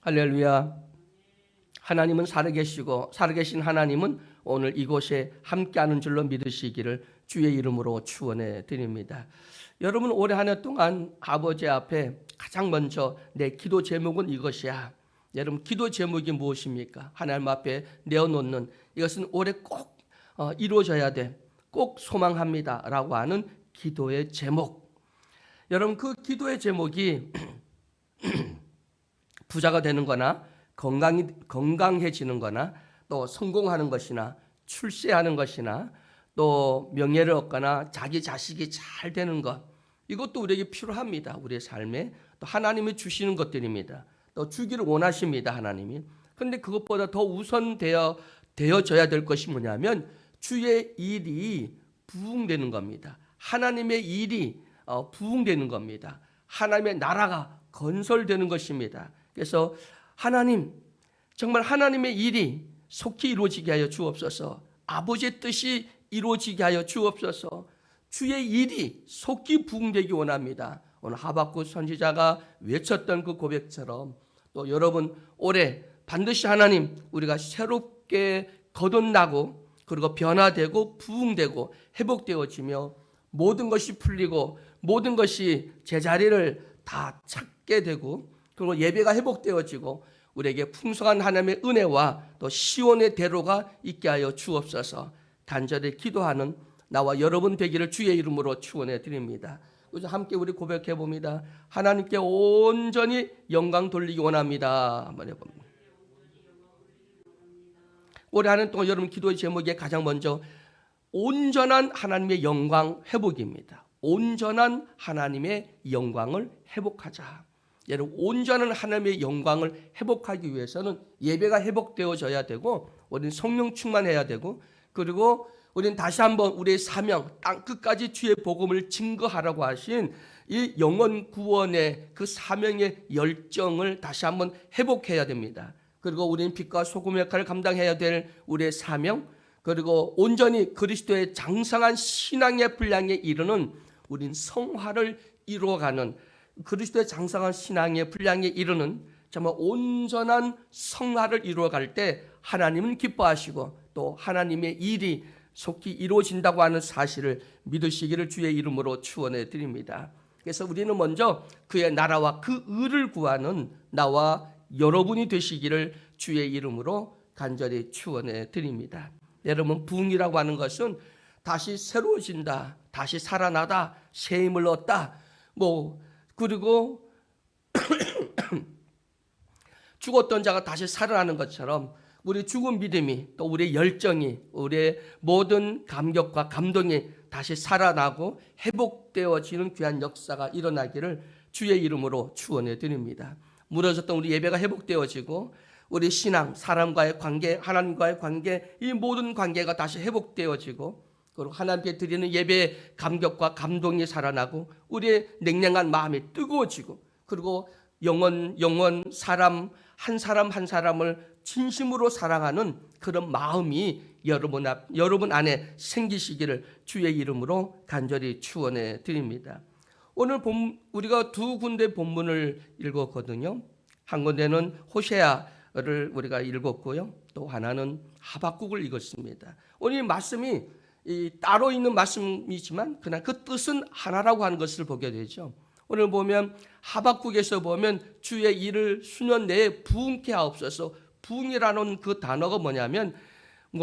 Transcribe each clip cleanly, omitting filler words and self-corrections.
할렐루야. 하나님은 살아계시고 살아계신 하나님은 오늘 이곳에 함께하는 줄로 믿으시기를 주의 이름으로 축원해 드립니다. 여러분, 올해 한 해 동안 아버지 앞에 가장 먼저 내 기도 제목은 이것이야. 여러분, 기도 제목이 무엇입니까? 하나님 앞에 내어놓는, 이것은 올해 꼭 이루어져야 돼, 꼭 소망합니다 라고 하는 기도의 제목. 여러분, 그 기도의 제목이 부자가 되는 거나 건강해지는 거나 또 성공하는 것이나 출세하는 것이나 또 명예를 얻거나 자기 자식이 잘 되는 것, 이것도 우리에게 필요합니다. 우리의 삶에 또 하나님이 주시는 것들입니다. 또 주기를 원하십니다, 하나님이. 그런데 그것보다 더 되어져야 될 것이 뭐냐면 주의 일이 부흥되는 겁니다. 하나님의 일이 부흥되는 겁니다. 하나님의 나라가 건설되는 것입니다. 그래서 하나님, 정말 하나님의 일이 속히 이루어지게 하여 주옵소서. 아버지의 뜻이 이루어지게 하여 주옵소서. 주의 일이 속히 부흥되기 원합니다. 오늘 하박국 선지자가 외쳤던 그 고백처럼 또 여러분, 올해 반드시 하나님, 우리가 새롭게 거듭나고 그리고 변화되고 부흥되고 회복되어지며 모든 것이 풀리고 모든 것이 제자리를 다 찾게 되고 그리고 예배가 회복되어지고 우리에게 풍성한 하나님의 은혜와 또 시온의 대로가 있게 하여 주옵소서. 간절히 기도하는 나와 여러분 되기를 주의 이름으로 축원해 드립니다. 그래서 함께 우리 고백해 봅니다. 하나님께 온전히 영광 돌리기 원합니다. 한번 해봅니다. 올해 한 해 동안 여러분 기도의 제목에 가장 먼저 온전한 하나님의 영광 회복입니다. 온전한 하나님의 영광을 회복하자. 여러분, 온전한 하나님의 영광을 회복하기 위해서는 예배가 회복되어져야 되고 우리는 성령 충만해야 되고 그리고 우리는 다시 한번 우리의 사명, 땅 끝까지 주의 복음을 증거하라고 하신 이 영원 구원의 그 사명의 열정을 다시 한번 회복해야 됩니다. 그리고 우리는 빛과 소금의 역할을 감당해야 될 우리의 사명, 그리고 온전히 그리스도의 장성한 신앙의 분량에 이르는 우린 성화를 이루어가는 그리스도의 장성한 신앙의 분량에 이르는 정말 온전한 성화를 이루어갈 때 하나님은 기뻐하시고 또 하나님의 일이 속히 이루어진다고 하는 사실을 믿으시기를 주의 이름으로 축원해 드립니다. 그래서 우리는 먼저 그의 나라와 그 의를 구하는 나와 여러분이 되시기를 주의 이름으로 간절히 축원해 드립니다. 여러분, 부흥이라고 하는 것은 다시 새로워진다, 다시 살아나다, 새 힘을 얻다, 그리고 죽었던 자가 다시 살아나는 것처럼 우리 죽은 믿음이 또 우리의 열정이 우리의 모든 감격과 감동이 다시 살아나고 회복되어지는 귀한 역사가 일어나기를 주의 이름으로 축원해 드립니다. 무너졌던 우리 예배가 회복되어지고 우리 신앙, 사람과의 관계, 하나님과의 관계, 이 모든 관계가 다시 회복되어지고 그리고 하나님께 드리는 예배의 감격과 감동이 살아나고 우리의 냉랭한 마음이 뜨거워지고 그리고 사람 한 사람을 진심으로 사랑하는 그런 마음이 여러분 안에 생기시기를 주의 이름으로 간절히 축원해 드립니다. 오늘 우리가 두 군데 본문을 읽었거든요. 한 군데는 호세아를 우리가 읽었고요. 또 하나는 하박국을 읽었습니다. 오늘 이 말씀이 따로 있는 말씀이지만 그냥 그 뜻은 하나라고 하는 것을 보게 되죠. 오늘 보면 하박국에서 보면 주의 일을 수년 내에 부흥케 하옵소서. 부흥이라는 그 단어가 뭐냐면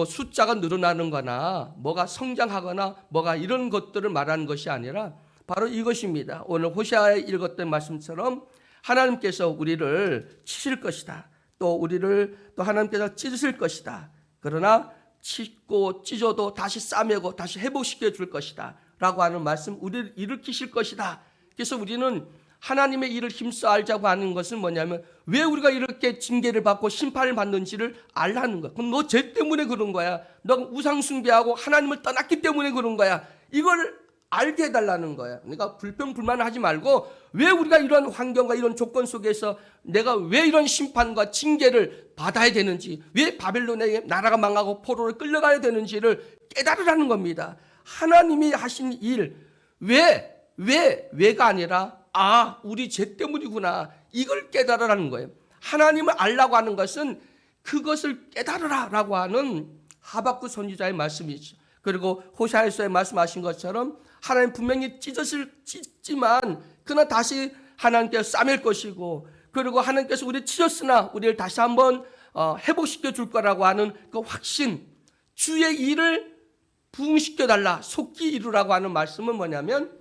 숫자가 늘어나는 거나 뭐가 성장하거나 뭐가 이런 것들을 말하는 것이 아니라 바로 이것입니다. 오늘 호세아에 읽었던 말씀처럼 하나님께서 우리를 치실 것이다. 또 우리를 또 하나님께서 찢으실 것이다. 그러나 찢고 찢어도 다시 싸매고 다시 회복시켜 줄 것이다 라고 하는 말씀, 우리를 일으키실 것이다. 그래서 우리는 하나님의 일을 힘써 알자고 하는 것은 뭐냐면 왜 우리가 이렇게 징계를 받고 심판을 받는지를 알라는 거야. 그럼 너 죄 때문에 그런 거야. 너 우상 숭배하고 하나님을 떠났기 때문에 그런 거야. 이걸 알게 해달라는 거야. 그러니까 불평불만을 하지 말고 왜 우리가 이런 환경과 이런 조건 속에서 내가 왜 이런 심판과 징계를 받아야 되는지, 왜 바벨론의 나라가 망하고 포로를 끌려가야 되는지를 깨달으라는 겁니다. 하나님이 하신 일, 왜가 아니라 우리 죄 때문이구나, 이걸 깨달으라는 거예요. 하나님을 알라고 하는 것은 그것을 깨달으라라고 하는 하박국 선지자의 말씀이죠. 그리고 호세아서에 말씀하신 것처럼 하나님 분명히 찢지만 그러나 다시 하나님께서 싸맬 것이고, 그리고 하나님께서 우리를 찢었으나 우리를 다시 한번 회복시켜 줄 거라고 하는 그 확신, 주의 일을 부응시켜 달라, 속히 이루라고 하는 말씀은 뭐냐면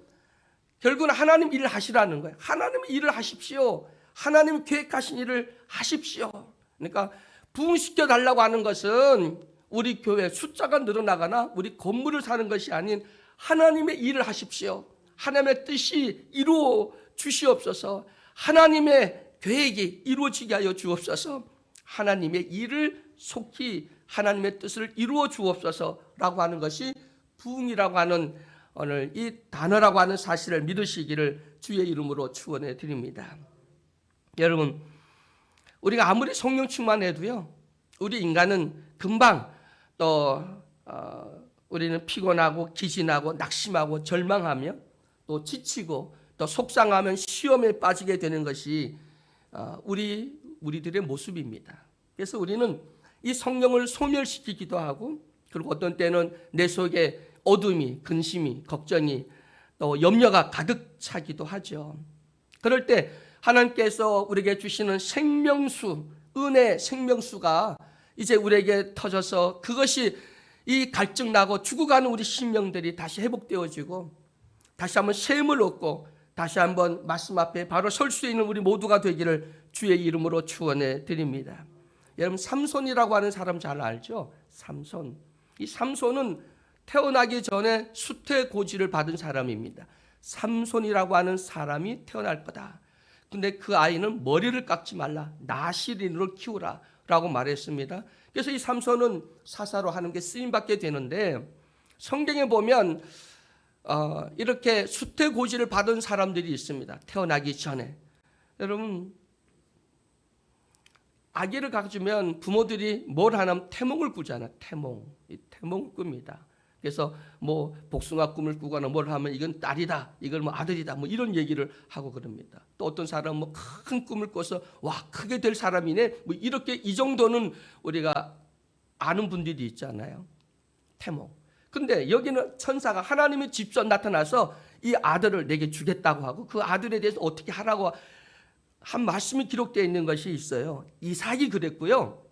결국은 하나님 일을 하시라는 거예요. 하나님 일을 하십시오. 하나님 계획하신 일을 하십시오. 그러니까 부응시켜 달라고 하는 것은 우리 교회 숫자가 늘어나거나 우리 건물을 사는 것이 아닌 하나님의 일을 하십시오. 하나님의 뜻이 이루어 주시옵소서. 하나님의 계획이 이루어지게 하여 주옵소서. 하나님의 일을 속히 하나님의 뜻을 이루어 주옵소서라고 하는 것이 부응이라고 하는 오늘 이 단어라고 하는 사실을 믿으시기를 주의 이름으로 축원해 드립니다. 여러분, 우리가 아무리 성령 충만해도요, 우리 인간은 금방 또 우리는 피곤하고 기진하고 낙심하고 절망하며 또 지치고 또 속상하면 시험에 빠지게 되는 것이 우리들의 모습입니다. 그래서 우리는 이 성령을 소멸시키기도 하고, 그리고 어떤 때는 내 속에 어둠이, 근심이, 걱정이 또 염려가 가득 차기도 하죠. 그럴 때 하나님께서 우리에게 주시는 생명수, 은혜 생명수가 이제 우리에게 터져서 그것이 이 갈증 나고 죽어가는 우리 심령들이 다시 회복되어지고 다시 한번 샘을 얻고 다시 한번 말씀 앞에 바로 설 수 있는 우리 모두가 되기를 주의 이름으로 축원해 드립니다. 여러분, 삼손이라고 하는 사람 잘 알죠? 삼손. 이 삼손은 태어나기 전에 수태고지를 받은 사람입니다. 삼손이라고 하는 사람이 태어날 거다. 근데 그 아이는 머리를 깎지 말라, 나시린으로 키우라 라고 말했습니다. 그래서 이 삼손은 사사로 하나님께 쓰임받게 되는데, 성경에 보면 이렇게 수태고지를 받은 사람들이 있습니다. 태어나기 전에. 여러분, 아기를 가지면 부모들이 뭘 하냐면 태몽을 꾸잖아요. 이 태몽을 꿉니다. 그래서 뭐 복숭아 꿈을 꾸거나 뭘 하면 이건 딸이다, 이걸 뭐 아들이다, 뭐 이런 얘기를 하고 그럽니다. 또 어떤 사람은 뭐 큰 꿈을 꿔서 와, 크게 될 사람이네, 뭐 이렇게, 이 정도는 우리가 아는 분들이 있잖아요. 태몽. 근데 여기는 천사가, 하나님이 직접 나타나서 이 아들을 내게 주겠다고 하고 그 아들에 대해서 어떻게 하라고 한 말씀이 기록되어 있는 것이 있어요. 이삭이 그랬고요,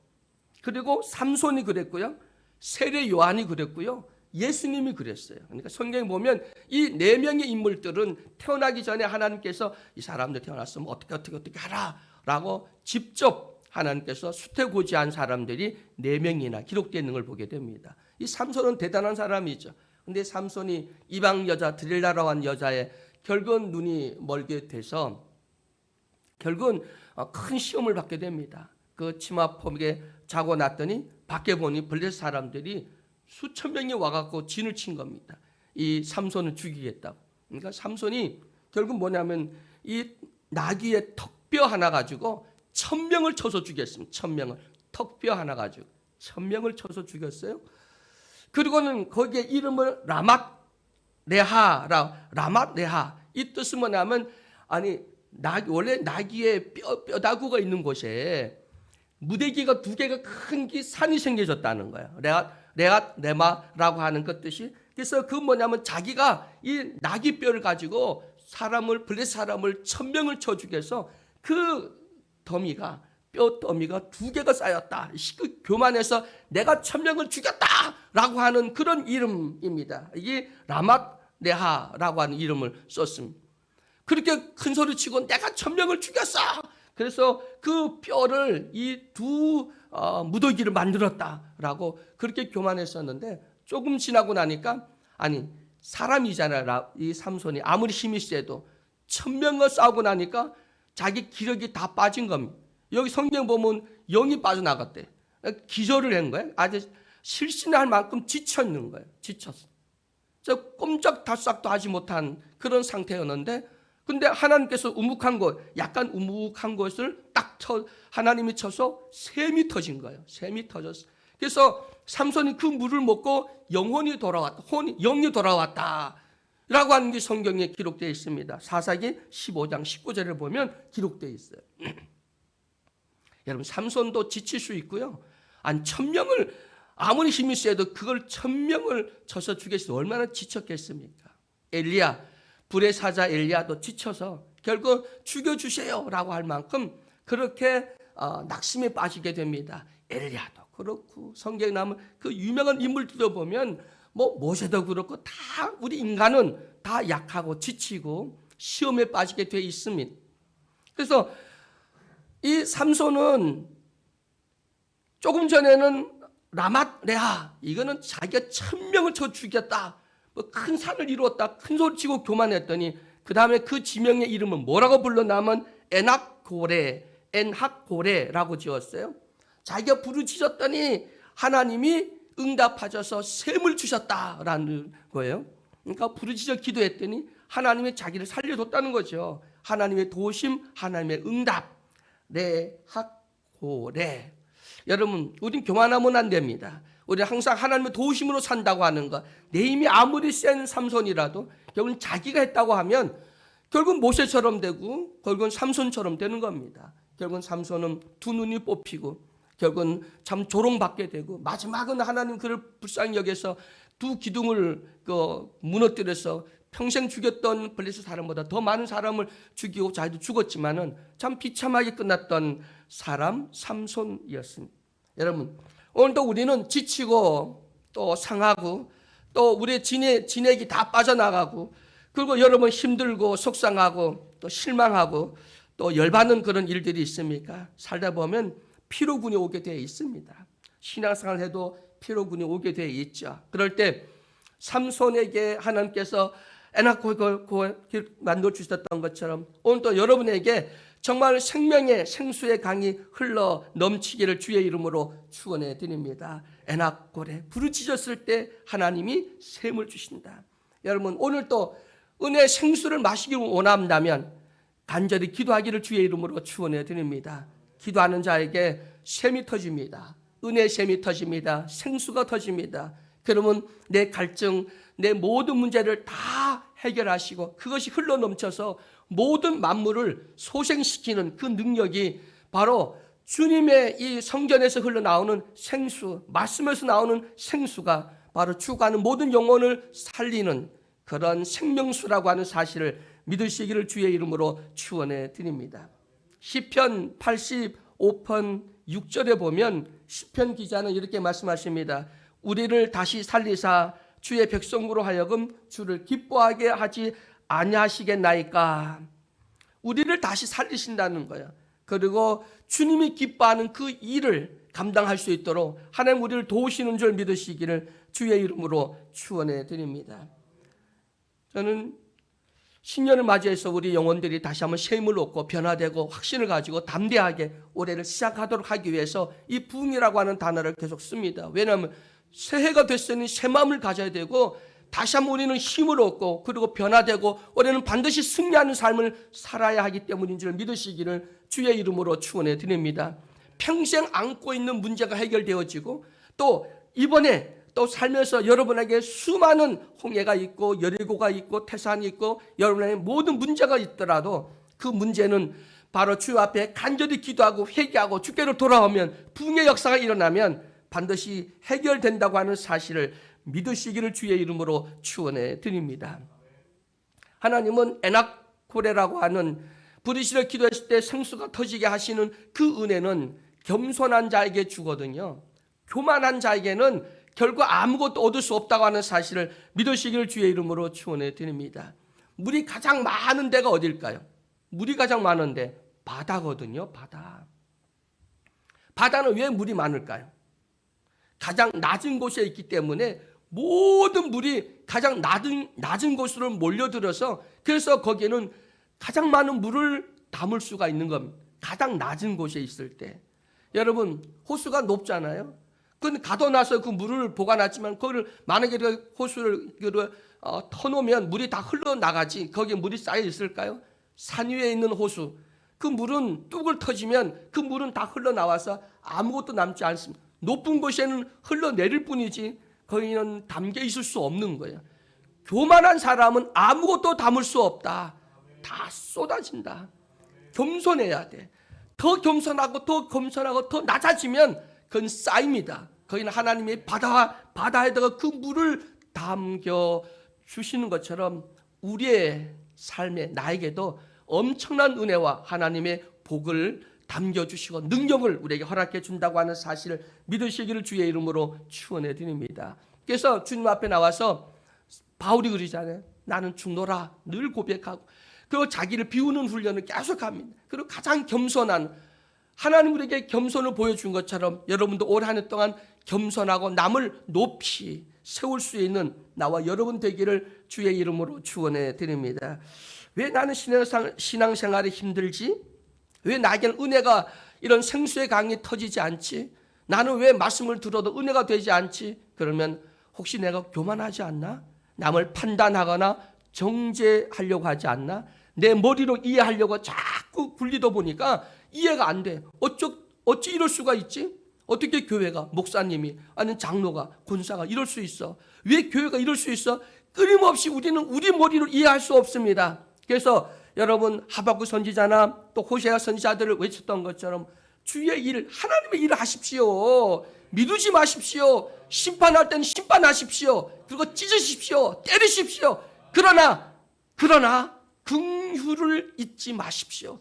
그리고 삼손이 그랬고요, 세례 요한이 그랬고요, 예수님이 그랬어요. 그러니까 성경에 보면 이 네 명의 인물들은 태어나기 전에 하나님께서 이 사람들 태어났으면 어떻게 하라 라고 직접 하나님께서 수태고지한 사람들이 네 명이나 기록되어 있는 걸 보게 됩니다. 이 삼손은 대단한 사람이죠. 근데 삼손이 이방 여자 드릴라라고 하는 여자의 결국은 눈이 멀게 돼서 결국은 큰 시험을 받게 됩니다. 그 치마폭에 자고 났더니 밖에 보니 블레셋 사람들이 수천 명이 와갖고 진을 친 겁니다. 이 삼손을 죽이겠다고. 그러니까 삼손이 결국 뭐냐면 이 나귀의 턱뼈 하나 가지고 1000명을 쳐서 죽였습니다. 1000명을. 턱뼈 하나 가지고 1000명을 쳐서 죽였어요. 그리고는 거기에 이름을 라맛레하. 이 뜻은 뭐냐면, 아니, 원래 나귀의 뼈다구가 있는 곳에 무대기가 두 개가 큰 산이 생겨졌다는 거예요. 레마라고 하는 그 뜻이. 그래서 그 뭐냐면 자기가 이 나귀뼈를 가지고 블레셋 사람을 1000명을 쳐 죽여서 그 뼈 더미가 두 개가 쌓였다. 그 교만해서 내가 1000명을 죽였다라고 하는 그런 이름입니다. 이게 라맛레하라고 하는 이름을 썼습니다. 그렇게 큰 소리 치고 내가 1000명을 죽였어. 그래서 그 뼈를 이 두 무더기를 만들었다라고 그렇게 교만했었는데, 조금 지나고 나니까, 아니, 사람이잖아요. 이 삼손이 아무리 힘이 세도 1000명과 싸우고 나니까 자기 기력이 다 빠진 겁니다. 여기 성경 보면 영이 빠져나갔대. 기절을 한 거예요. 아주 실신할 만큼 지쳐 있는 거예요. 지쳤어. 꼼짝달싹도 하지 못한 그런 상태였는데, 근데 하나님께서 약간 우묵한 것을 딱 하나님이 쳐서 샘이 터진 거예요. 샘이 터졌어. 그래서 삼손이 그 물을 먹고 영이 돌아왔다. 라고 하는 게 성경에 기록되어 있습니다. 사사기 15장 19절을 보면 기록되어 있어요. 여러분 삼손도 지칠 수 있고요. 한 1000명을 아무리 힘이 세도 그걸 1000명을 쳐서 죽였어도 얼마나 지쳤겠습니까? 엘리야, 불의 사자 엘리야도 지쳐서 결국 죽여주세요라고 할 만큼 그렇게 낙심에 빠지게 됩니다. 엘리야도 그렇고 성경에 나오면 그 유명한 인물들도 보면 모세도 그렇고 다 우리 인간은 다 약하고 지치고 시험에 빠지게 돼 있습니다. 그래서 이 삼손은 조금 전에는 라맛레아 이거는 자기가 1000명을 쳐 죽였다. 큰 산을 이루었다. 큰 소리 치고 교만했더니 그 다음에 그 지명의 이름은 뭐라고 불러나면 엔학고레라고 지었어요. 자기가 부르짖었더니 하나님이 응답하셔서 샘을 주셨다라는 거예요. 그러니까 부르짖어 기도했더니 하나님이 자기를 살려줬다는 거죠. 하나님의 도우심, 하나님의 응답. 레학고레. 여러분, 우린 교만하면 안 됩니다. 우리 항상 하나님의 도우심으로 산다고 하는 것. 내 힘이 아무리 센 삼손이라도 결국은 자기가 했다고 하면 결국은 모세처럼 되고 결국은 삼손처럼 되는 겁니다. 결국은 삼손은 두 눈이 뽑히고 결국은 참 조롱받게 되고 마지막은 하나님 그를 불쌍히 여겨서 두 기둥을 무너뜨려서 평생 죽였던 블레셋 사람보다 더 많은 사람을 죽이고 자기도 죽었지만은 참 비참하게 끝났던 사람 삼손이었습니다. 여러분, 오늘도 우리는 지치고 또 상하고 또 우리의 진액이 다 빠져나가고 그리고 여러분 힘들고 속상하고 또 실망하고 또 열받는 그런 일들이 있습니까? 살다 보면 피로군이 오게 되어 있습니다. 신앙생활을 해도 피로군이 오게 되어 있죠. 그럴 때 삼손에게 하나님께서 엔하고레를 만들어 주셨던 것처럼 오늘도 여러분에게 정말 생명의 생수의 강이 흘러 넘치기를 주의 이름으로 축원해 드립니다. 엔하고레 부르짖었을 때 하나님이 샘을 주신다. 여러분 오늘도 은혜의 생수를 마시기를 원한다면 간절히 기도하기를 주의 이름으로 축원해 드립니다. 기도하는 자에게 샘이 터집니다. 은혜의 샘이 터집니다. 생수가 터집니다. 그러면 내 갈증, 내 모든 문제를 다 해결하시고 그것이 흘러 넘쳐서 모든 만물을 소생시키는 그 능력이 바로 주님의 이 성전에서 흘러나오는 생수, 말씀에서 나오는 생수가 바로 죽어가는 모든 영혼을 살리는 그런 생명수라고 하는 사실을 믿으시기를 주의 이름으로 축원해 드립니다. 시편 85편 6절에 보면 시편 기자는 이렇게 말씀하십니다. 우리를 다시 살리사 주의 백성으로 하여금 주를 기뻐하게 하지 아니하시겠나이까. 우리를 다시 살리신다는 거예요. 그리고 주님이 기뻐하는 그 일을 감당할 수 있도록 하나님 우리를 도우시는 줄 믿으시기를 주의 이름으로 축원해 드립니다. 저는 신년을 맞이해서 우리 영혼들이 다시 한번 샘을 얻고 변화되고 확신을 가지고 담대하게 올해를 시작하도록 하기 위해서 이 부흥이라고 하는 단어를 계속 씁니다. 왜냐하면 새해가 됐으니 새 마음을 가져야 되고 다시 한번 우리는 힘을 얻고 그리고 변화되고 올해는 반드시 승리하는 삶을 살아야 하기 때문인 줄 믿으시기를 주의 이름으로 축원해 드립니다. 평생 안고 있는 문제가 해결되어지고 또 이번에 또 살면서 여러분에게 수많은 홍해가 있고 여리고가 있고 태산이 있고 여러분에게 모든 문제가 있더라도 그 문제는 바로 주 앞에 간절히 기도하고 회개하고 주께로 돌아오면 부흥의 역사가 일어나면 반드시 해결된다고 하는 사실을 믿으시기를 주의 이름으로 축원해 드립니다. 하나님은 엔하고레라고 하는 부르짖어 기도했을 때 생수가 터지게 하시는 그 은혜는 겸손한 자에게 주거든요. 교만한 자에게는 결국 아무것도 얻을 수 없다고 하는 사실을 믿으시기를 주의 이름으로 축원해 드립니다. 물이 가장 많은 데가 어딜까요? 물이 가장 많은데 바다거든요. 바다. 바다는 왜 물이 많을까요? 가장 낮은 곳에 있기 때문에 모든 물이 가장 낮은 곳으로 몰려들어서 그래서 거기에는 가장 많은 물을 담을 수가 있는 겁니다. 가장 낮은 곳에 있을 때. 여러분 호수가 높잖아요. 그건 가둬놔서 그 물을 보관하지만 그걸 만약에 호수를 터놓으면 물이 다 흘러나가지 거기에 물이 쌓여 있을까요? 산 위에 있는 호수 그 물은 뚝을 터지면 그 물은 다 흘러나와서 아무것도 남지 않습니다. 높은 곳에는 흘러내릴 뿐이지 거기는 담겨 있을 수 없는 거예요. 교만한 사람은 아무것도 담을 수 없다. 다 쏟아진다. 겸손해야 돼. 더 겸손하고 더 겸손하고 더 낮아지면 그건 쌓입니다. 거기는 하나님이 바다에다가 그 물을 담겨 주시는 것처럼 우리의 삶에 나에게도 엄청난 은혜와 하나님의 복을 담겨주시고 능력을 우리에게 허락해 준다고 하는 사실을 믿으시기를 주의 이름으로 축원해 드립니다. 그래서 주님 앞에 나와서 바울이 그러잖아요. 나는 죽노라 늘 고백하고, 그리고 자기를 비우는 훈련을 계속합니다. 그리고 가장 겸손한, 하나님 우리에게 겸손을 보여준 것처럼 여러분도 올 한 해 동안 겸손하고 남을 높이 세울 수 있는 나와 여러분 되기를 주의 이름으로 축원해 드립니다. 왜 나는 신앙생활이 힘들지? 왜 나에게는 은혜가 이런 생수의 강이 터지지 않지? 나는 왜 말씀을 들어도 은혜가 되지 않지? 그러면 혹시 내가 교만하지 않나? 남을 판단하거나 정죄하려고 하지 않나? 내 머리로 이해하려고 자꾸 굴리다 보니까 이해가 안 돼. 어찌 이럴 수가 있지? 어떻게 교회가, 목사님이, 아니면 장로가, 권사가 이럴 수 있어? 왜 교회가 이럴 수 있어? 끊임없이 우리는 우리 머리로 이해할 수 없습니다. 그래서 여러분 하박국 선지자나 또 호세아 선지자들을 외쳤던 것처럼 주의 일, 하나님의 일을 하십시오. 미루지 마십시오. 심판할 때는 심판하십시오. 그리고 찢으십시오. 때리십시오. 그러나 긍휼을 잊지 마십시오.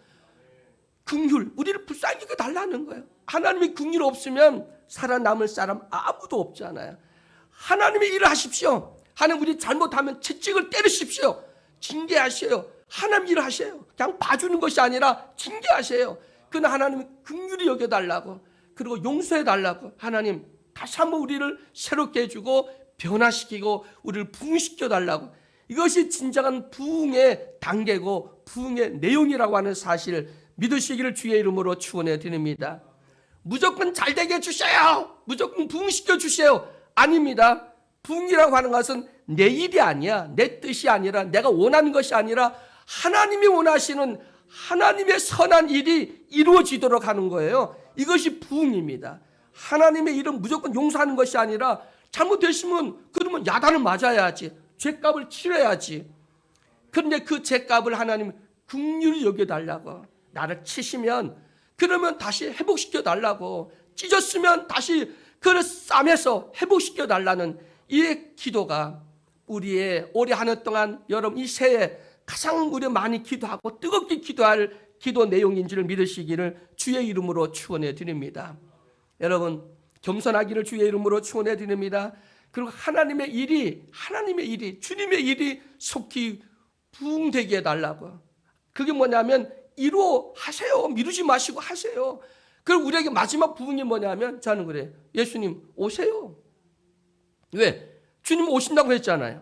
긍휼, 우리를 불쌍히 여겨 달라는 거예요. 하나님의 긍휼 없으면 살아남을 사람 아무도 없잖아요. 하나님의 일을 하십시오. 하나님 우리 잘못하면 채찍을 때리십시오. 징계하세요. 하나님 일을 하세요. 그냥 봐주는 것이 아니라 징계하세요. 그러나 하나님이 긍휼히 여겨달라고, 그리고 용서해달라고, 하나님 다시 한번 우리를 새롭게 해주고 변화시키고 우리를 부흥시켜달라고, 이것이 진정한 부흥의 단계고 부흥의 내용이라고 하는 사실을 믿으시기를 주의 이름으로 축원해 드립니다. 무조건 잘되게 해주세요. 무조건 부흥시켜 주세요. 아닙니다. 부흥이라고 하는 것은 내 일이 아니야. 내 뜻이 아니라, 내가 원하는 것이 아니라 하나님이 원하시는 하나님의 선한 일이 이루어지도록 하는 거예요. 이것이 부흥입니다. 하나님의 일은 무조건 용서하는 것이 아니라 잘못됐으면 그러면 야단을 맞아야지, 죄값을 치러야지. 그런데 그 죄값을 하나님 긍휼히 여겨달라고, 나를 치시면 그러면 다시 회복시켜 달라고, 찢었으면 다시 그 쌈에서 회복시켜 달라는 이 기도가 우리의 올해 한 해 동안, 여러분 이 새해 가장 우리 많이 기도하고 뜨겁게 기도할 기도 내용인 줄 믿으시기를 주의 이름으로 축원해 드립니다. 여러분 겸손하기를 주의 이름으로 축원해 드립니다. 그리고 하나님의 일이 주님의 일이 속히 부흥되게 해달라고. 그게 뭐냐면 이루어하세요. 미루지 마시고 하세요. 그리고 우리에게 마지막 부흥이 뭐냐면, 저는 그래, 예수님 오세요. 왜? 주님 오신다고 했잖아요.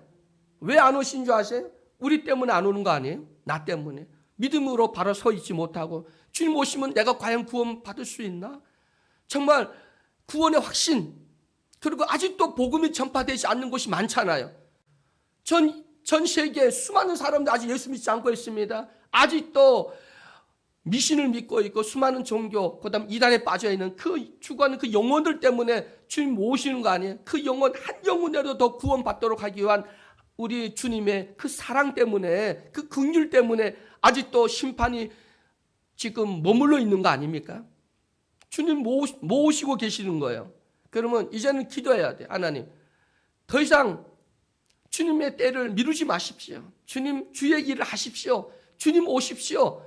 왜 안 오신 줄 아세요? 우리 때문에 안 오는 거 아니에요? 나 때문에. 믿음으로 바로 서 있지 못하고, 주님 오시면 내가 과연 구원 받을 수 있나? 정말 구원의 확신, 그리고 아직도 복음이 전파되지 않는 곳이 많잖아요. 전 세계에 수많은 사람들 아직 예수 믿지 않고 있습니다. 아직도 미신을 믿고 있고 수많은 종교, 그다음 이단에 빠져 있는 추구하는 그 영혼들 때문에 주님 모시는 거 아니에요? 그 영혼 한 영혼이라도 더 구원받도록 하기 위한 우리 주님의 그 사랑 때문에, 그 긍휼 때문에 아직도 심판이 지금 머물러 있는 거 아닙니까? 주님 모시고 계시는 거예요. 그러면 이제는 기도해야 돼. 하나님 더 이상 주님의 때를 미루지 마십시오. 주님 주의 일을 하십시오. 주님 오십시오.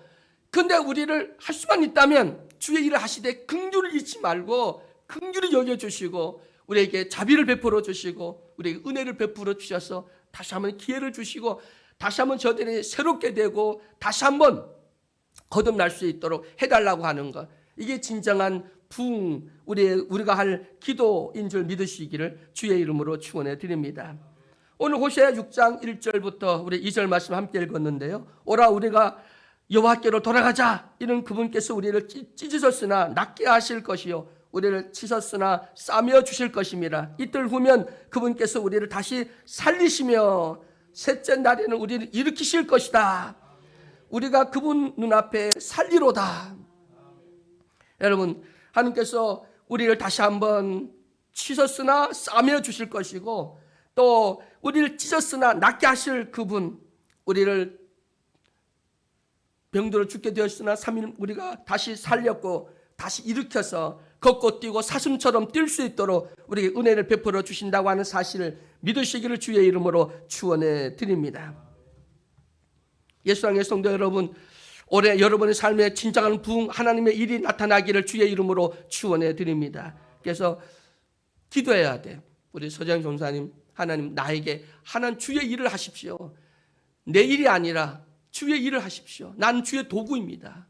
그런데 우리를 할 수만 있다면 주의 일을 하시되 긍휼을 잊지 말고 긍휼히 여겨주시고 우리에게 자비를 베풀어 주시고 우리에게 은혜를 베풀어 주셔서 다시 한번 기회를 주시고 다시 한번 저들이 새롭게 되고 다시 한번 거듭날 수 있도록 해달라고 하는 것, 이게 진정한 부흥, 우리가 할 기도인 줄 믿으시기를 주의 이름으로 축원해 드립니다. 오늘 호세아 6장 1절부터 우리 2절 말씀 함께 읽었는데요. 오라 우리가 여호와께로 돌아가자. 이는 그분께서 우리를 찢으셨으나 낫게 하실 것이요 우리를 치셨으나 싸며 주실 것입니다. 이틀 후면 그분께서 우리를 다시 살리시며 셋째 날에는 우리를 일으키실 것이다. 우리가 그분 눈앞에 살리로다. 여러분 하나님께서 우리를 다시 한번 치셨으나 싸며 주실 것이고 또 우리를 찢었으나 낫게 하실 그분, 우리를 병들어 죽게 되었으나 3일 우리가 다시 살렸고 다시 일으켜서 걷고 뛰고 사슴처럼 뛸 수 있도록 우리에게 은혜를 베풀어 주신다고 하는 사실을 믿으시기를 주의 이름으로 축원해 드립니다. 예수왕의 성도 여러분, 올해 여러분의 삶에 진정한 부흥 하나님의 일이 나타나기를 주의 이름으로 축원해 드립니다. 그래서 기도해야 돼요. 우리 서장 전사님, 하나님 나에게 하나님 주의 일을 하십시오. 내 일이 아니라 주의 일을 하십시오. 나는 주의 도구입니다.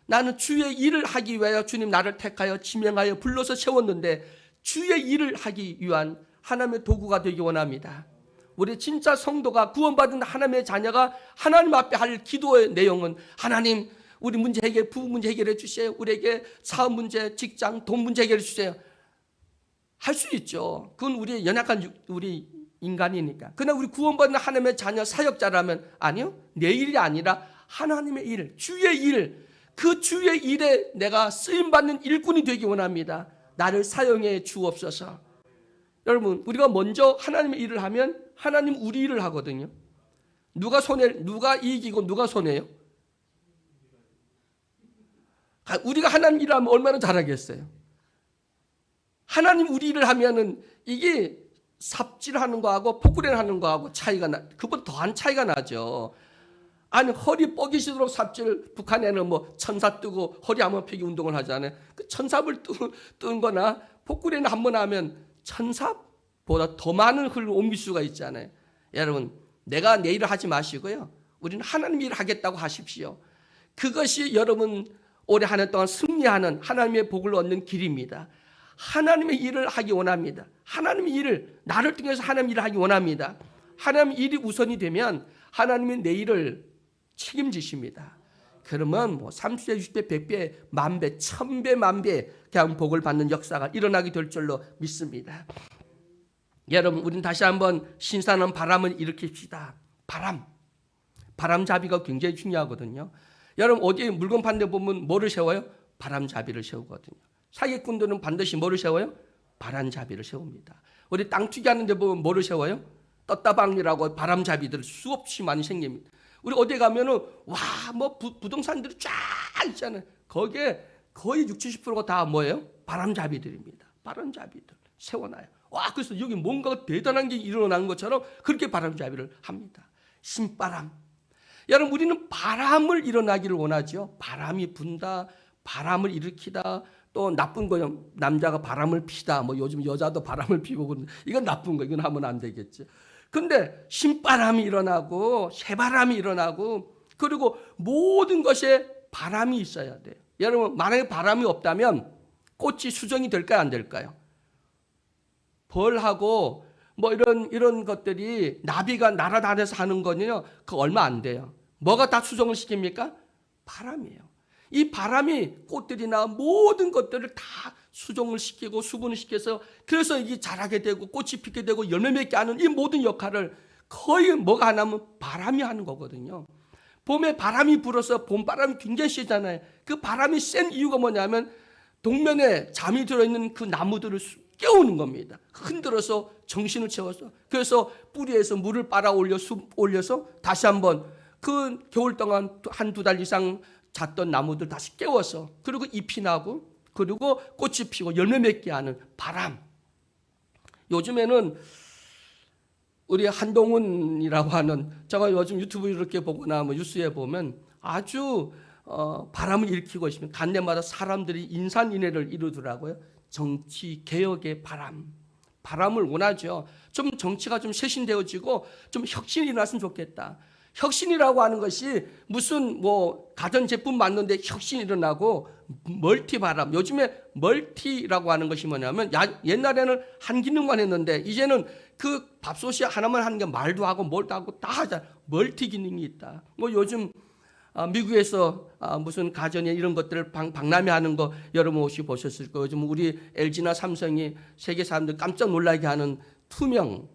나는 주의 일을 하기 위하여 주님 나를 택하여 지명하여 불러서 세웠는데 주의 일을 하기 위한 하나님의 도구가 되기 원합니다. 우리 진짜 성도가 구원받은 하나님의 자녀가 하나님 앞에 할 기도의 내용은 하나님 우리 문제 해결, 부부 문제 해결해 주세요. 우리에게 사업 문제, 직장, 돈 문제 해결해 주세요. 할 수 있죠. 그건 우리의 연약한 우리 인간이니까. 그러나 우리 구원받는 하나님의 자녀 사역자라면 아니요. 내 일이 아니라 하나님의 일, 주의 일, 그 주의 일에 내가 쓰임받는 일꾼이 되기 원합니다. 나를 사용해 주옵소서. 여러분, 우리가 먼저 하나님의 일을 하면 하나님 우리 일을 하거든요. 누가 이기고 누가 손해요? 우리가 하나님 일을 하면 얼마나 잘하겠어요? 하나님 우리 일을 하면은 이게 삽질하는 거하고 포크레인 하는 거하고 차이가 그보다 더한 차이가 나죠. 아니 허리 뻐기시도록 삽질, 북한에는 뭐 천사 뜨고 허리 한번 펴기 운동을 하잖아요. 그 천삽을 뜨는 거나 포크레인 한번 하면 천삽보다 더 많은 흙을 옮길 수가 있잖아요. 여러분, 내가 내 일을 하지 마시고요. 우리는 하나님 일을 하겠다고 하십시오. 그것이 여러분 올해 한 해 동안 승리하는 하나님의 복을 얻는 길입니다. 하나님의 일을 하기 원합니다. 하나님의 일을, 나를 통해서 하나님의 일을 하기 원합니다. 하나님의 일이 우선이 되면 하나님의 내 일을 책임지십니다. 그러면 뭐 30배, 60배, 100배, 만배, 1000배, 만배 그냥 복을 받는 역사가 일어나게 될 줄로 믿습니다. 여러분, 우리는 다시 한번 신선한 바람을 일으킵시다. 바람잡이가 굉장히 중요하거든요. 여러분, 어디에 물건 파는 데 보면 뭐를 세워요? 바람잡이를 세우거든요. 사기꾼들은 반드시 뭐를 세워요? 바람잡이를 세웁니다. 우리 땅 투기하는 데 보면 뭐를 세워요? 떴다방이라고 바람잡이들 수없이 많이 생깁니다. 우리 어디 가면은 뭐 부동산들이 쫙 있잖아요. 거기에 거의 60, 70%가 다 뭐예요? 바람잡이들입니다. 바람잡이들 세워놔요. 그래서 여기 뭔가 대단한 게 일어난 것처럼 그렇게 바람잡이를 합니다. 신바람. 여러분, 우리는 바람을 일어나기를 원하죠. 바람이 분다, 바람을 일으키다, 또 나쁜 거요. 남자가 바람을 피다. 뭐 요즘 여자도 바람을 피고 이건 나쁜 거. 이건 하면 안 되겠죠. 근데 신바람이 일어나고 새바람이 일어나고 그리고 모든 것에 바람이 있어야 돼요. 여러분, 만약에 바람이 없다면 꽃이 수정이 될까요? 안 될까요? 벌하고 뭐 이런 것들이 나비가 날아다녀서 하는 거는요. 그거 얼마 안 돼요. 뭐가 다 수정을 시킵니까? 바람이에요. 이 바람이 꽃들이나 모든 것들을 다 수정을 시키고 수분을 시켜서 그래서 이게 자라게 되고 꽃이 피게 되고 열매 맺게 하는 이 모든 역할을 거의 뭐가 하냐면 바람이 하는 거거든요. 봄에 바람이 불어서 봄바람이 굉장히 세잖아요. 그 바람이 센 이유가 뭐냐면 동면에 잠이 들어있는 그 나무들을 깨우는 겁니다. 흔들어서 정신을 채워서 그래서 뿌리에서 물을 빨아 올려서 다시 한번 그 겨울 동안 한두 달 이상 잤던 나무들 다시 깨워서 그리고 잎이 나고 그리고 꽃이 피고 열매 맺게 하는 바람. 요즘에는 우리 한동훈이라고 하는 제가 요즘 유튜브 이렇게 보거나 뭐 뉴스에 보면 아주 바람을 일으키고 있으면 간데마다 사람들이 인산인해를 이루더라고요. 정치 개혁의 바람을 원하죠. 좀 정치가 좀 쇄신되어지고 좀 혁신이 일어났으면 좋겠다. 혁신이라고 하는 것이 무슨 뭐 가전제품 만드는데 혁신이 일어나고 멀티 바람. 요즘에 멀티라고 하는 것이 뭐냐면 옛날에는 한 기능만 했는데 이제는 그 밥솥이 하나만 하는 게 말도 하고 뭘도 하고 다 하잖아. 멀티 기능이 있다. 뭐 요즘 미국에서 무슨 가전에 이런 것들을 박람회하는 거 여러분 혹시 보셨을 거예요. 요즘 우리 LG나 삼성이 세계 사람들 깜짝 놀라게 하는 투명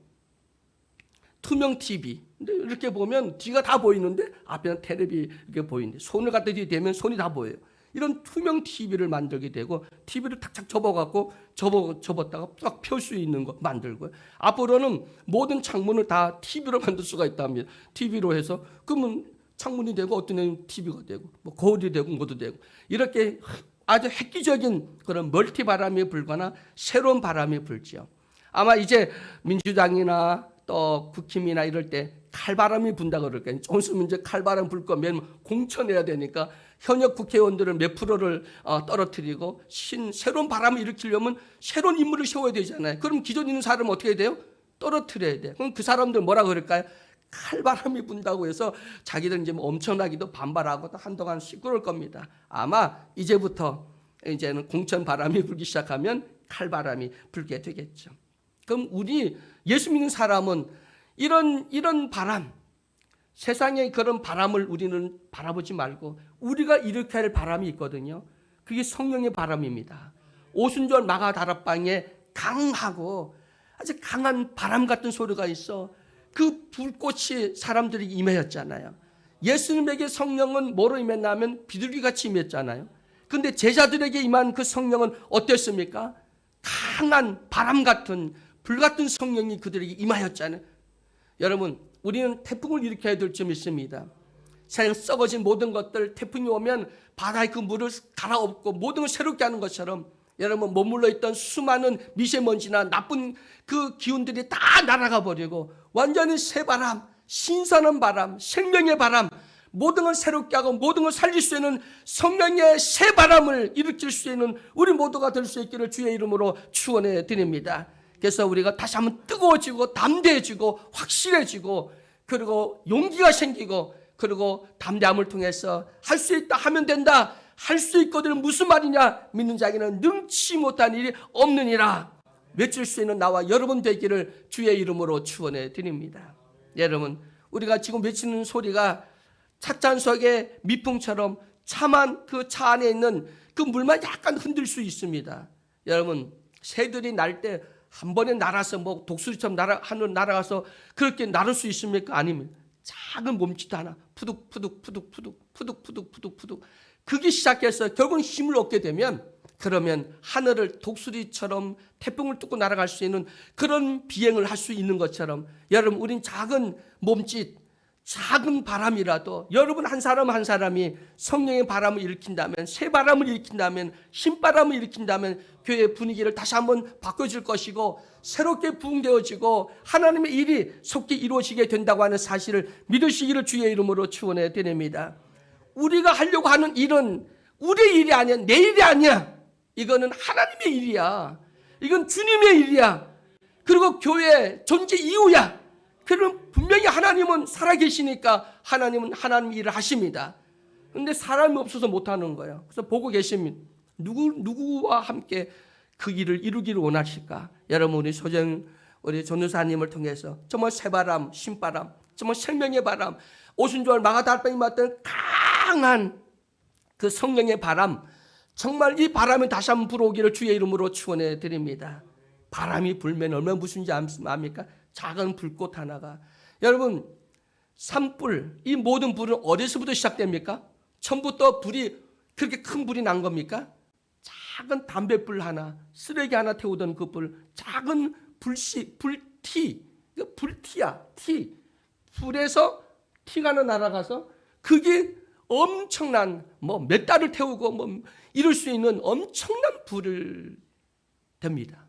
TV. 근데 이렇게 보면 뒤가 다 보이는데 앞에는 텔레비 이렇게 보이는데 손을 갖다 대면 손이 다 보여요. 이런 투명 TV를 만들게 되고 TV를 탁탁 접어갖고 접었다가 딱 펼 수 있는 거 만들고요. 앞으로는 모든 창문을 다 TV로 만들 수가 있답니다. TV로 해서 그러면 창문이 되고 어떤 애는 TV가 되고 뭐 거울이 되고 뭐도 되고 이렇게 아주 획기적인 그런 멀티 바람이 불거나 새로운 바람이 불지요. 아마 이제 민주당이나 또 국힘이나 이럴 때 칼바람이 분다 그럴 거예요. 좀 있으면 이제 칼바람 불 거면 공천해야 되니까 현역 국회의원들을 몇 프로를 떨어뜨리고 새로운 바람을 일으키려면 새로운 인물을 세워야 되잖아요. 그럼 기존 있는 사람은 어떻게 돼요? 떨어뜨려야 돼요. 그럼 그 사람들 뭐라 그럴까요? 칼바람이 분다고 해서 자기들 이제 뭐 엄청나기도 반발하고 또 한동안 시끄러울 겁니다. 아마 이제부터 이제는 공천 바람이 불기 시작하면 칼바람이 불게 되겠죠. 그럼 우리 예수 믿는 사람은 이런 바람, 세상의 그런 바람을 우리는 바라보지 말고 우리가 일으켜야 할 바람이 있거든요. 그게 성령의 바람입니다. 오순절 마가 다락방에 강하고 아주 강한 바람 같은 소리가 있어. 그 불꽃이 사람들이 임하였잖아요. 예수님에게 성령은 뭐로 임했냐면 비둘기같이 임했잖아요. 그런데 제자들에게 임한 그 성령은 어땠습니까? 강한 바람 같은 불 같은 성령이 그들에게 임하였잖아요. 여러분, 우리는 태풍을 일으켜야 될 점이 있습니다. 세상 썩어진 모든 것들 태풍이 오면 바다의 그 물을 갈아엎고 모든 걸 새롭게 하는 것처럼 여러분 머물러 있던 수많은 미세먼지나 나쁜 그 기운들이 다 날아가 버리고 완전히 새 바람, 신선한 바람, 생명의 바람, 모든 걸 새롭게 하고 모든 걸 살릴 수 있는 성령의 새 바람을 일으킬 수 있는 우리 모두가 될 수 있기를 주의 이름으로 축원해 드립니다. 그래서 우리가 다시 한번 뜨거워지고 담대해지고 확실해지고 그리고 용기가 생기고 그리고 담대함을 통해서 할 수 있다 하면 된다. 할 수 있거든 무슨 말이냐? 믿는 자에게는 능치 못한 일이 없느니라. 외칠 수 있는 나와 여러분 되기를 주의 이름으로 축원해 드립니다. 여러분, 우리가 지금 외치는 소리가 찻잔 속의 미풍처럼 차만 그 차 안에 있는 그 물만 약간 흔들 수 있습니다. 여러분, 새들이 날 때 한 번에 날아서 뭐 독수리처럼 날아가서 그렇게 날을 수 있습니까? 아니면 작은 몸짓 하나 푸둑푸둑 그게 시작해서 결국은 힘을 얻게 되면 그러면 하늘을 독수리처럼 태풍을 뚫고 날아갈 수 있는 그런 비행을 할 수 있는 것처럼 여러분 우린 작은 몸짓 작은 바람이라도 여러분 한 사람 한 사람이 성령의 바람을 일으킨다면 새 바람을 일으킨다면 신바람을 일으킨다면 교회의 분위기를 다시 한번 바꿔줄 것이고 새롭게 부흥되어지고 하나님의 일이 속히 이루어지게 된다고 하는 사실을 믿으시기를 주의 이름으로 축원해 드립니다. 우리가 하려고 하는 일은 우리의 일이 아니야. 내 일이 아니야. 이거는 하나님의 일이야. 이건 주님의 일이야. 그리고 교회 존재 이유야. 그럼 분명히 하나님은 살아계시니까 하나님은 하나님 일을 하십니다. 그런데 사람이 없어서 못하는 거예요. 그래서 보고 계십니다. 누구와 함께 그 일을 이루기를 원하실까? 여러분 우리 전도사님을 통해서 정말 새바람, 신바람, 정말 생명의 바람, 오순절 마가다락방에 맞던 강한 그 성령의 바람, 정말 이 바람이 다시 한번 불어오기를 주의 이름으로 축원해 드립니다. 바람이 불면 얼마나 무슨지 압니까? 작은 불꽃 하나가. 여러분 산불, 이 모든 불은 어디서부터 시작됩니까? 처음부터 불이 그렇게 큰 불이 난 겁니까? 작은 담뱃불 하나, 쓰레기 하나 태우던 그 불, 작은 불티야. 불에서 티가 하나 날아가서 그게 엄청난 뭐 몇 달을 태우고 뭐 이럴 수 있는 엄청난 불을 됩니다.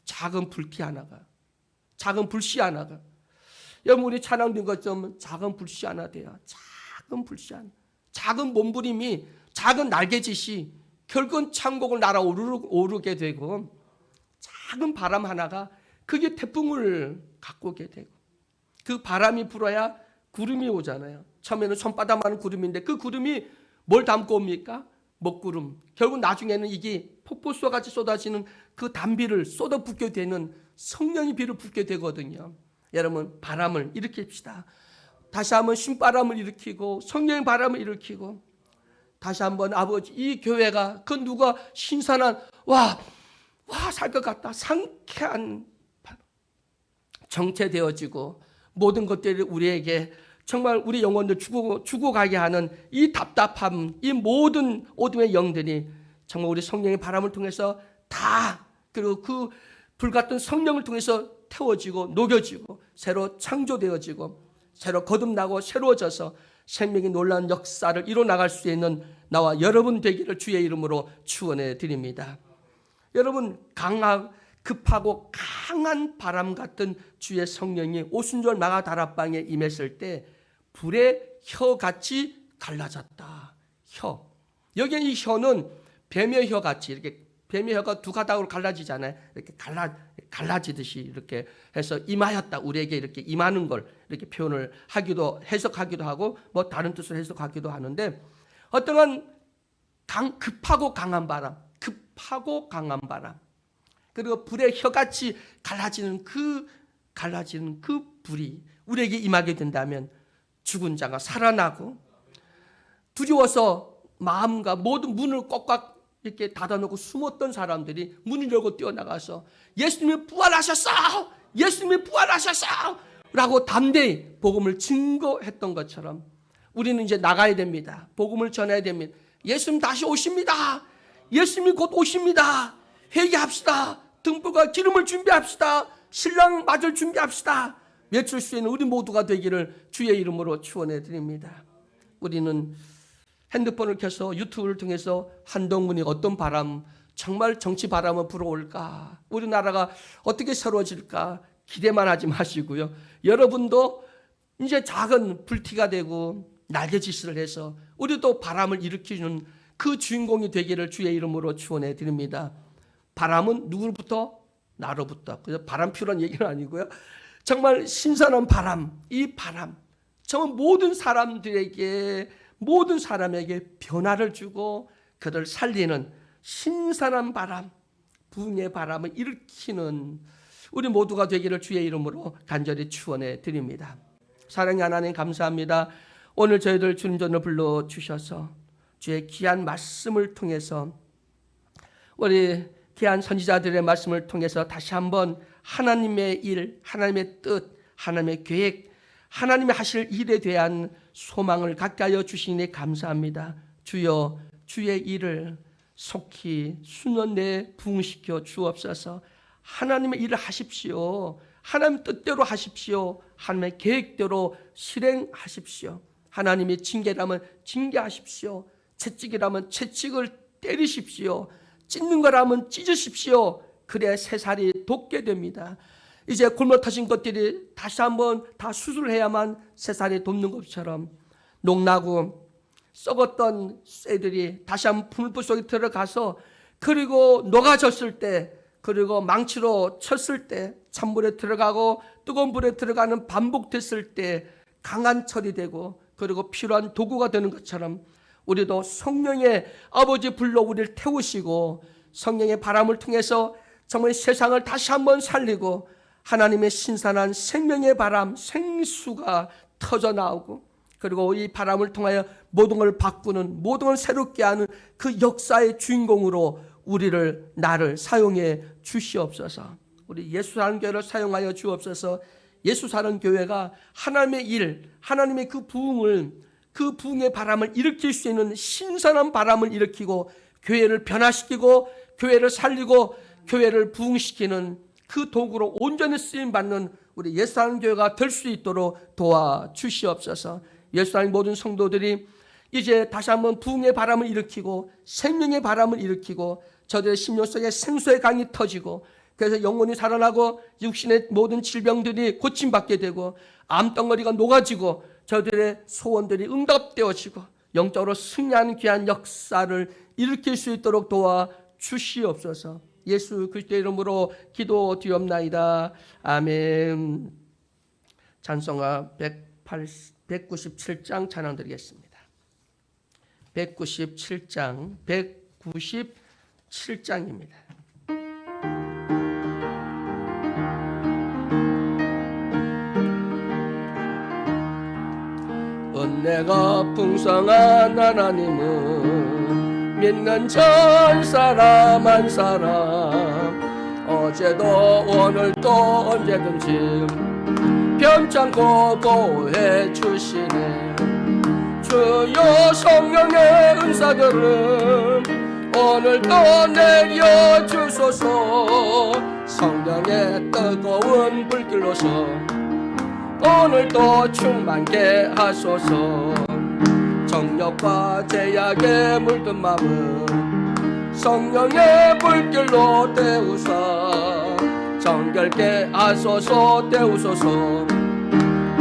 작은 불티 하나가, 작은 불씨 하나가. 여러분 우리 찬양 된 것처럼 작은 불씨 하나 돼요. 작은 불씨 하나, 작은 몸부림이, 작은 날개짓이 결국은 천국을 날아오르게 되고 작은 바람 하나가 그게 태풍을 갖고 오게 되고 그 바람이 불어야 구름이 오잖아요. 처음에는 손바닥만한 구름인데 그 구름이 뭘 담고 옵니까? 먹구름. 결국 나중에는 이게 폭포수같이 쏟아지는 그 단비를 쏟아붓게 되는 성령의 비를 붓게 되거든요. 여러분 바람을 일으킵시다. 다시 한번 신바람을 일으키고 성령의 바람을 일으키고 다시 한번 아버지 이 교회가 그 누가 신선한 살 것 같다 상쾌한 정체되어지고 모든 것들이 우리에게 정말 우리 영혼들 죽어가게 하는 이 답답함, 이 모든 어둠의 영들이 정말 우리 성령의 바람을 통해서 다 그리고 그 불같은 성령을 통해서 태워지고 녹여지고 새로 창조되어지고 새로 거듭나고 새로워져서 생명의 놀라운 역사를 이뤄나갈 수 있는 나와 여러분 되기를 주의 이름으로 축원해 드립니다. 여러분, 급하고 강한 바람 같은 주의 성령이 오순절 마가 다락방에 임했을 때 불의 혀같이 갈라졌다. 혀. 여기 이 혀는 뱀의 혀같이 이렇게, 뱀의 혀가 두 가닥으로 갈라지잖아요. 이렇게 갈라지듯이 이렇게 해서 임하였다. 우리에게 이렇게 임하는 걸 이렇게 표현을 하기도, 해석하기도 하고 뭐 다른 뜻으로 해석하기도 하는데, 어떠한 급하고 강한 바람, 그리고 불의 혀같이 갈라지는 그 불이 우리에게 임하게 된다면 죽은 자가 살아나고, 두려워서 마음과 모든 문을 꽉꽉 이렇게 닫아놓고 숨었던 사람들이 문을 열고 뛰어나가서 예수님이 부활하셨어! 예수님이 부활하셨어! 라고 담대히 복음을 증거했던 것처럼 우리는 이제 나가야 됩니다. 복음을 전해야 됩니다. 예수님 다시 오십니다. 예수님이 곧 오십니다. 회개합시다. 등불과 기름을 준비합시다. 신랑 맞을 준비합시다. 외칠 수 있는 우리 모두가 되기를 주의 이름으로 축원해 드립니다. 우리는 핸드폰을 켜서 유튜브를 통해서 한동훈이 어떤 바람, 정말 정치 바람은 불어올까, 우리나라가 어떻게 새로워질까 기대만 하지 마시고요. 여러분도 이제 작은 불티가 되고 날개짓을 해서 우리도 바람을 일으키는 그 주인공이 되기를 주의 이름으로 축원해 드립니다. 바람은 누구로부터? 나로부터. 그래서 바람 피우라는 얘기는 아니고요. 정말 신선한 바람, 이 바람 정말 모든 사람에게 변화를 주고 그들을 살리는 신선한 바람, 부흥의 바람을 일으키는 우리 모두가 되기를 주의 이름으로 간절히 축원해 드립니다. 사랑의 하나님, 감사합니다. 오늘 저희들 주님 전으로 불러주셔서 주의 귀한 말씀을 통해서, 우리 귀한 선지자들의 말씀을 통해서 다시 한번 하나님의 일, 하나님의 뜻, 하나님의 계획, 하나님이 하실 일에 대한 소망을 갖게 하여 주시니 감사합니다. 주여, 주의 일을 속히 수년 내에 부흥시켜 주옵소서. 하나님의 일을 하십시오. 하나님 뜻대로 하십시오. 하나님의 계획대로 실행하십시오. 하나님이 징계라면 징계하십시오. 채찍이라면 채찍을 때리십시오. 찢는 거라면 찢으십시오. 그래야 새살이 돋게 됩니다. 이제 굶어 터진 것들이 다시 한번 다 수술해야만 새살이 돋는 것처럼, 녹나고 썩었던 쇠들이 다시 한번 풀불 속에 들어가서, 그리고 녹아졌을 때, 그리고 망치로 쳤을 때, 찬물에 들어가고 뜨거운 불에 들어가는 반복됐을 때 강한 철이 되고, 그리고 필요한 도구가 되는 것처럼 우리도 성령의 아버지 불로 우리를 태우시고 성령의 바람을 통해서 정말 세상을 다시 한번 살리고 하나님의 신선한 생명의 바람, 생수가 터져 나오고, 그리고 이 바람을 통하여 모든 걸 바꾸는, 모든 걸 새롭게 하는 그 역사의 주인공으로 나를 사용해 주시옵소서. 우리 예수사는 교회를 사용하여 주옵소서. 예수사는 교회가 하나님의 일, 하나님의 그 부흥의 바람을 일으킬 수 있는 신선한 바람을 일으키고 교회를 변화시키고 교회를 살리고 교회를 부흥시키는 그 도구로 온전히 쓰임받는 우리 예수사는 교회가 될 수 있도록 도와주시옵소서. 예수사는 모든 성도들이 이제 다시 한번 부흥의 바람을 일으키고 생명의 바람을 일으키고 저들의 심령 속에 생수의 강이 터지고, 그래서 영혼이 살아나고 육신의 모든 질병들이 고침받게 되고 암덩어리가 녹아지고 저들의 소원들이 응답되어지고 영적으로 승리하는 귀한 역사를 일으킬 수 있도록 도와주시옵소서. 예수 그리스도의 이름으로 기도드리옵나이다. 아멘. 찬송가 197장 찬양 드리겠습니다. 197장 197장입니다. 은혜가 풍성한 하나님은 믿는 전 사람 한 사람, 어제도 오늘도 언제든지 변찮고 보호해 주시네. 주여 성령의 은사들은 오늘도 내려주소서. 성령의 뜨거운 불길로서 오늘도 충만케 하소서. 정욕과 제약에 물든 마음은 성령의 불길로 데우사 정결케 하소서. 데우소서.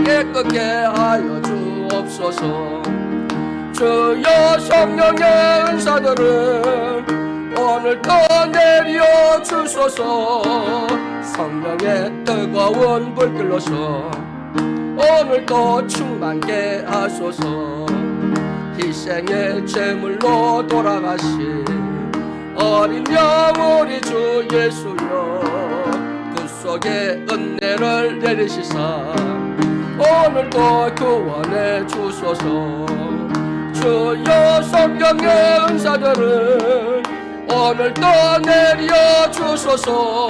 깨끗게 하여 주옵소서. 주여 성령의 은사들을 오늘도 내려 주소서. 성령의 뜨거운 불길로서 오늘도 충만케 하소서. 희생의 제물로 돌아가신 어린 양 우리 주 예수여, 그 속에 은혜를 내리시사 오늘도 구원해 주소서. 주여 성령의 은사들을 오늘도 내려 주소서.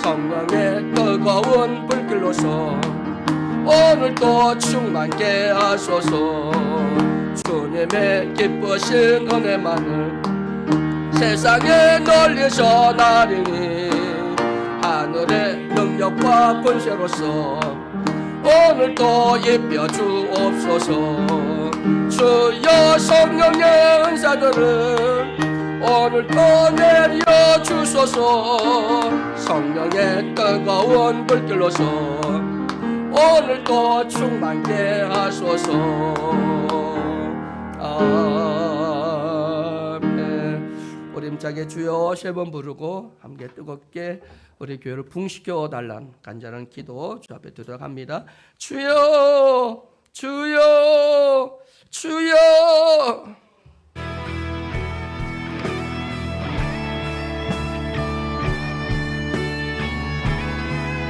성령의 뜨거운 불길로서 오늘도 충만케 하소서. 주님의 기쁘신 은혜만을 세상에 널리 전하리니 하늘의 능력과 권세로서 오늘도 입혀 주옵소서. 주여 성령의 은사들을 오늘도 내려 주소서. 성령의 뜨거운 불길로서 오늘도 충만케 하소서. 아멘. 우리 힘차게 주여 세 번 부르고 함께 뜨겁게 우리 교회를 붕시켜 달란 간절한 기도 주 앞에 들어갑니다. 주여, 주여, 주여.